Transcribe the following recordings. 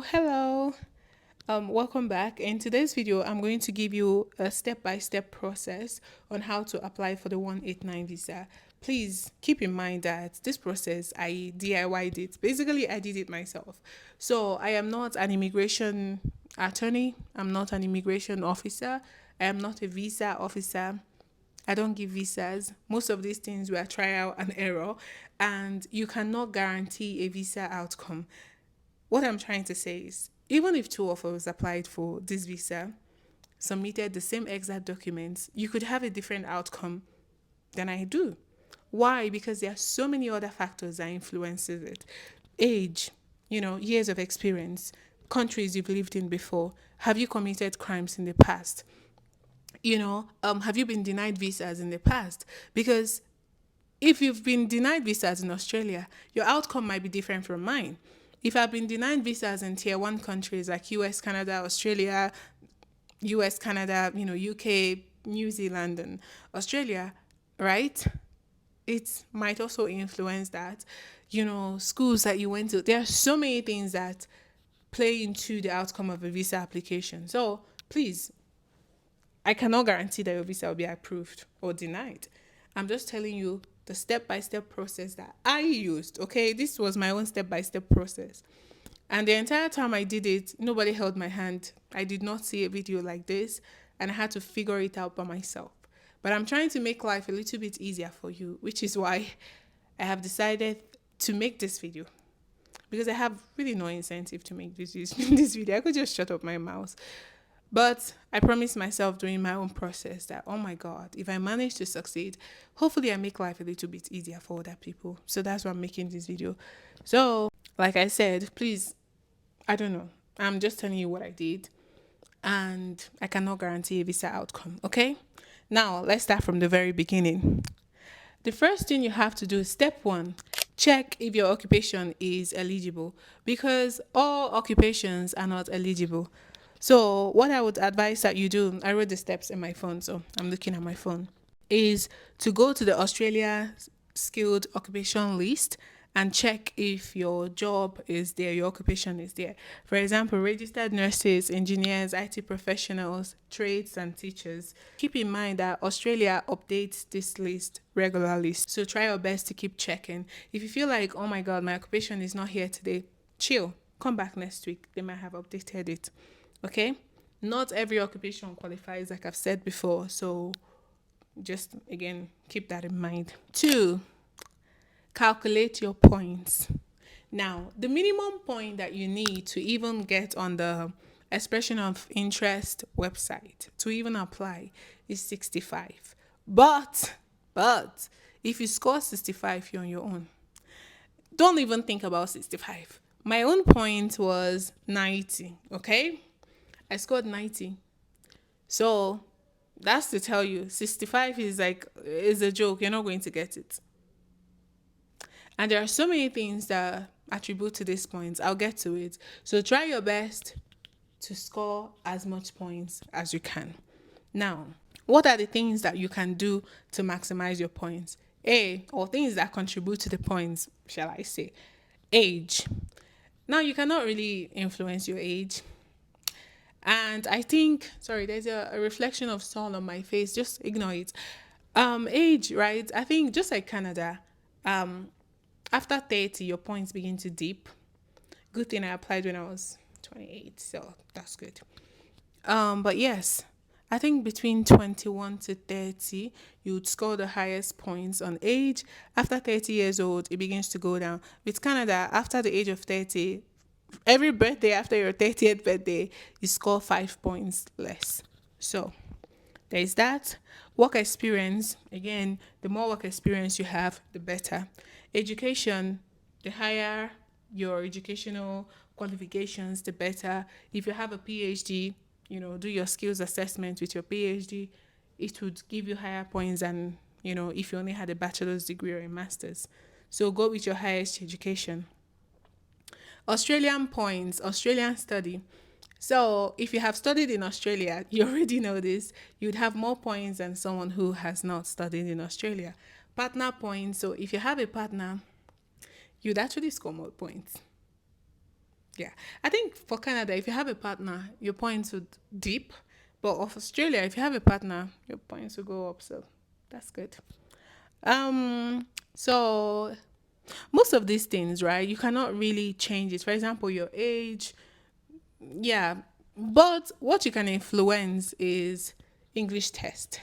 Hello. Welcome back. In today's video, I'm going to give you a step-by-step process on how to apply for the 189 visa. Please keep in mind that this process, I DIY'd it. Basically, I did it myself. So I am not an immigration attorney. I'm not an immigration officer. I am not a visa officer. I don't give visas. Most of these things were trial and error, and you cannot guarantee a visa outcome. What I'm trying to say is, even if two of us applied for this visa, submitted the same exact documents, you could have a different outcome than I do. Why? Because there are so many other factors that influences it. Age, years of experience, countries you've lived in before. Have you committed crimes in the past? Have you been denied visas in the past? Because if you've been denied visas in Australia, your outcome might be different from mine. If I've been denied visas in tier one countries like US, Canada, Australia, US, Canada, UK, New Zealand, and Australia, right? It might also influence that, schools that you went to. There are so many things that play into the outcome of a visa application. So please, I cannot guarantee that your visa will be approved or denied. I'm just telling you the step by step process that I used. Okay, this was my own step by step process. And the entire time I did it, nobody held my hand. I did not see a video like this, and I had to figure it out by myself. But I'm trying to make life a little bit easier for you, which is why I have decided to make this video. Because I have really no incentive to make this video. I could just shut up my mouth. But I promised myself during my own process that, oh my God, if I manage to succeed, hopefully I make life a little bit easier for other people. So that's why I'm making this video. So, like I said, please, I don't know. I'm just telling you what I did. And I cannot guarantee a visa outcome. Okay? Now, let's start from the very beginning. The first thing you have to do is step one, check if your occupation is eligible, because all occupations are not eligible. So what I would advise that you do, I wrote the steps in my phone, so I'm looking at my phone, is to go to the Australia skilled occupation list and check if your job is there, your occupation is there. For example, registered nurses, engineers, IT professionals, trades, and teachers. Keep in mind that Australia updates this list regularly, so try your best to keep checking. If you feel like, oh my God, my occupation is not here today, chill, come back next week. They might have updated it. Okay? Not every occupation qualifies, like I've said before, so just again keep that in mind. Two, calculate your points. Now, the minimum point that you need to even get on the expression of interest website to even apply is 65. But if you score 65, you're on your own. Don't even think about 65. My own point was 90, okay? I scored 90. So that's to tell you 65 is a joke. You're not going to get it. And there are so many things that attribute to this point. I'll get to it. So try your best to score as much points as you can. Now, what are the things that you can do to maximize your points? Or things that contribute to the points, shall I say? Age. Now, you cannot really influence your age. And I think, sorry, there's a reflection of sun on my face. Just ignore it. Age, right? I think just like Canada, after 30, your points begin to dip. Good thing I applied when I was 28, so that's good. But yes, I think between 21 to 30, you would score the highest points on age. After 30 years old, it begins to go down. With Canada, after the age of 30, every birthday after your 30th birthday, you score 5 points less. So there is that. Work experience, again, the more work experience you have, the better. Education, the higher your educational qualifications, the better. If you have a PhD, do your skills assessment with your PhD, it would give you higher points than, if you only had a bachelor's degree or a master's. So go with your highest education. Australian points, Australian study. So if you have studied in Australia, you already know this, you'd have more points than someone who has not studied in Australia. Partner points. So if you have a partner, you'd actually score more points. Yeah. I think for Canada, if you have a partner, your points would dip. But of Australia, if you have a partner, your points will go up. So that's good. So most of these things, right? You cannot really change it. For example, your age, yeah. But what you can influence is English test.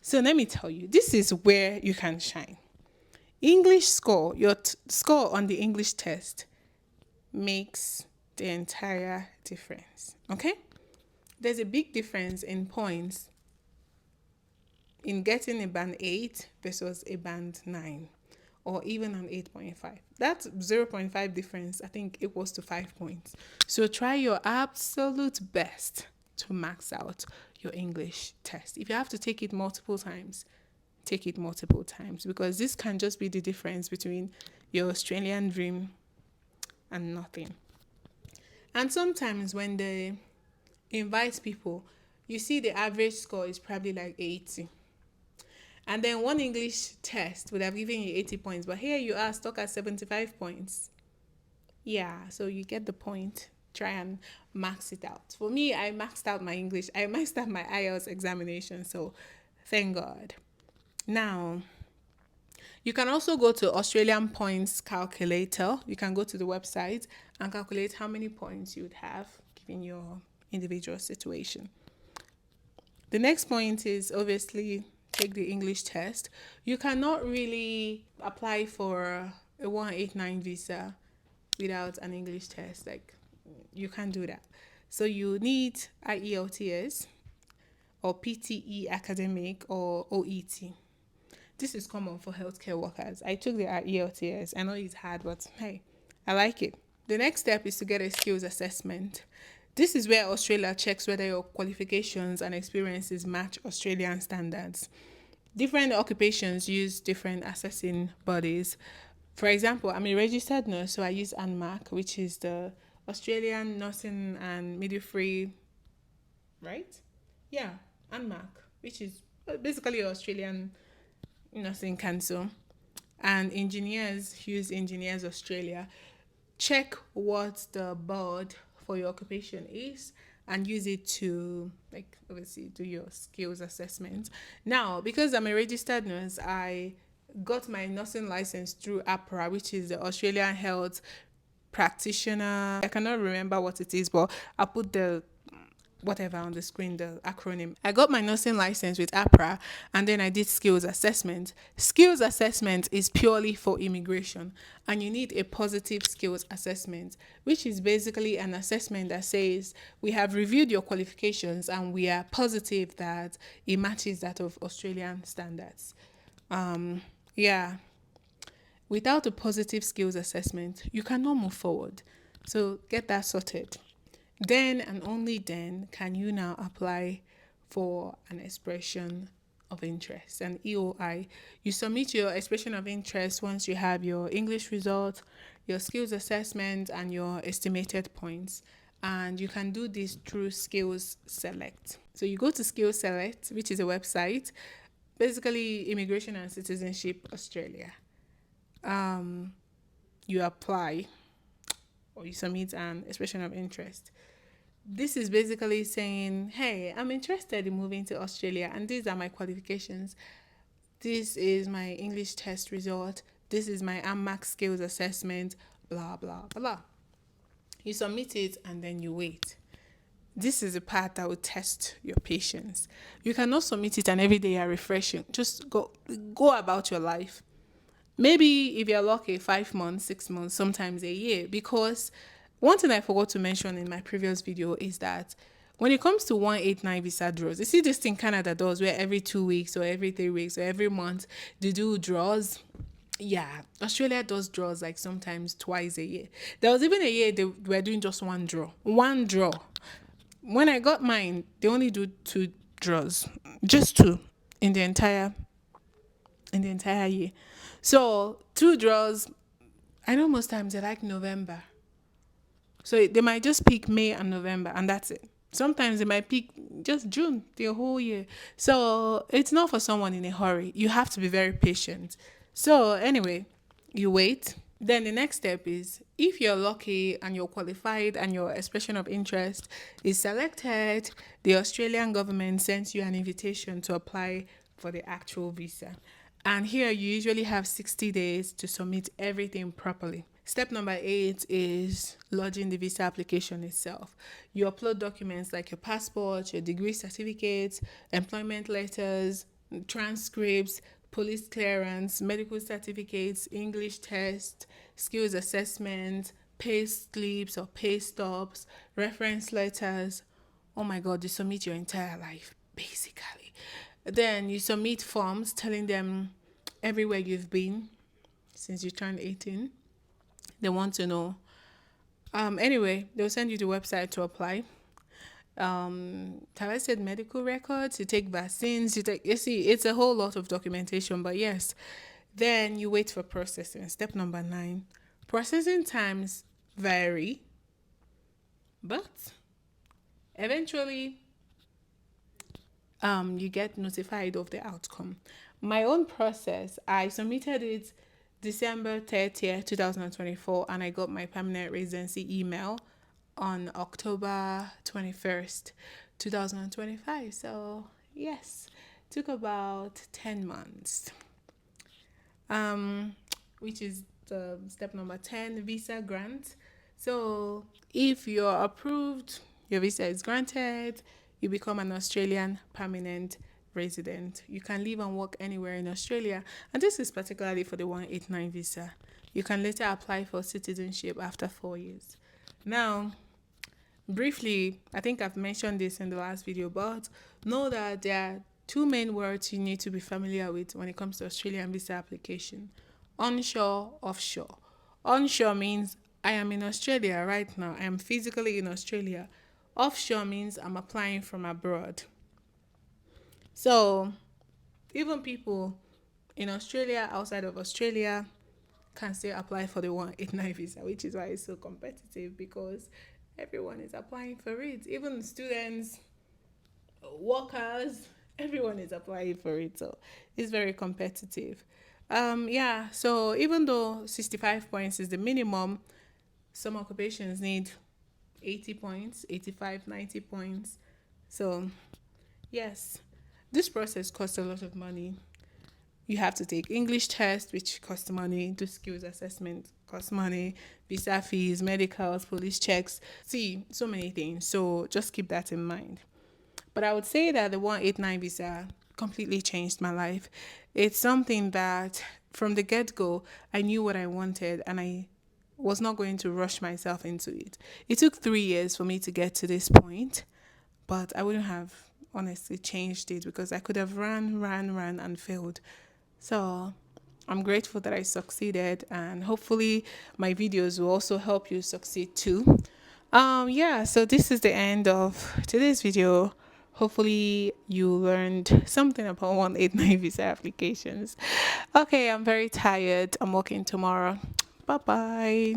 So let me tell you, this is where you can shine. English score, your score on the English test makes the entire difference. Okay? There's a big difference in points in getting a band 8 versus a band 9 or even an 8.5. That 0 0.5 difference, I think, equals to 5 points. So try your absolute best to max out your English test. If you have to take it multiple times, take it multiple times, because this can just be the difference between your Australian dream and nothing. And sometimes when they invite people, you see the average score is probably like 80. And then one English test would have given you 80 points, but here you are stuck at 75 points. Yeah, so you get the point. Try and max it out. For me, I maxed out my English. I maxed out my IELTS examination, so thank God. Now, you can also go to Australian Points Calculator. You can go to the website and calculate how many points you would have given your individual situation. The next point is obviously take the English test. You cannot really apply for a 189 visa without an English test. Like, you can't do that. So you need IELTS or PTE academic or OET. This is common for healthcare workers. I took the IELTS. I know it's hard, but hey, I like it. The next step is to get a skills assessment. This is where Australia checks whether your qualifications and experiences match Australian standards. Different occupations use different assessing bodies. For example, I'm a registered nurse, so I use ANMAC, which is the Australian Nursing and Midwifery, right? Yeah, ANMAC, which is basically Australian Nursing Council. And engineers use Engineers Australia. Check what the board for your occupation is and use it to, like, obviously do your skills assessment. Now, because I'm a registered nurse, I got my nursing license through APRA, which is the Australian Health Practitioner. I cannot remember what it is, but I'll put the whatever on the screen, the acronym. I got my nursing license with APRA and then I did skills assessment. Skills assessment is purely for immigration and you need a positive skills assessment, which is basically an assessment that says we have reviewed your qualifications and we are positive that it matches that of Australian standards. Yeah. Without a positive skills assessment, you cannot move forward. So get that sorted. Then and only then can you now apply for an expression of interest, an EOI. You submit your expression of interest once you have your English result, your skills assessment, and your estimated points. And you can do this through Skills Select. So you go to Skills Select, which is a website, basically Immigration and Citizenship Australia. You apply or you submit an expression of interest. This is basically saying, hey, I'm interested in moving to Australia and these are my qualifications. This is my English test result. This is my AMAC skills assessment, blah, blah, blah. You submit it and then you wait. This is the part that will test your patience. You cannot submit it and every day you're refreshing. Just go about your life. Maybe if you're lucky, 5 months, 6 months, sometimes a year. Because one thing I forgot to mention in my previous video is that when it comes to 189 visa draws, you see this thing Canada does where every 2 weeks or every 3 weeks or every month they do draws. Yeah, Australia does draws like sometimes twice a year. There was even a year they were doing just one draw. One draw. When I got mine, they only do 2 draws. Just 2 in the entire year. So 2 draws, I know most times they like November. So they might just pick May and November and that's it. Sometimes they might pick just June, the whole year. So it's not for someone in a hurry. You have to be very patient. So anyway, you wait. Then the next step is if you're lucky and you're qualified and your expression of interest is selected, the Australian government sends you an invitation to apply for the actual visa. And here you usually have 60 days to submit everything properly. Step number 8 is lodging the visa application itself. You upload documents like your passport, your degree certificates, employment letters, transcripts, police clearance, medical certificates, English test, skills assessment, pay slips or pay stubs, reference letters. Oh my God, you submit your entire life, basically. Then you submit forms telling them everywhere you've been since you turned 18. They want to know. Anyway, they'll send you the website to apply. Have I said medical records? You take vaccines. You see, it's a whole lot of documentation, but yes. Then you wait for processing. Step number 9. Processing times vary, but eventually you get notified of the outcome. My own process, I submitted it December 30th, 2024, and I got my permanent residency email on October 21st, 2025. So, yes, took about 10 months. Which is the step number 10, visa grant. So, if you're approved, your visa is granted, you become an Australian permanent resident. You can live and work anywhere in Australia, and this is particularly for the 189 visa. You can later apply for citizenship after 4 years. Now, briefly, I think I've mentioned this in the last video, but know that there are two main words you need to be familiar with when it comes to Australian visa application: onshore, offshore. Onshore means I am in Australia right now, I am physically in Australia. Offshore means I'm applying from abroad. So, even people in Australia, outside of Australia, can still apply for the 189 visa, which is why it's so competitive because everyone is applying for it. Even students, workers, everyone is applying for it. So it's very competitive. Yeah, so even though 65 points is the minimum, some occupations need 80 points, 85, 90 points. So, yes, this process costs a lot of money. You have to take English test, which costs money, do skills assessment, costs money, visa fees, medicals, police checks. See, so many things. So just keep that in mind. But I would say that the 189 visa completely changed my life. It's something that from the get go, I knew what I wanted and I was not going to rush myself into it. It took 3 years for me to get to this point, but I wouldn't have honestly changed it because I could have ran, and failed. So I'm grateful that I succeeded, and hopefully my videos will also help you succeed too. Yeah, so this is the end of today's video. Hopefully you learned something about 189 visa applications. Okay, I'm very tired. I'm working tomorrow. Bye bye.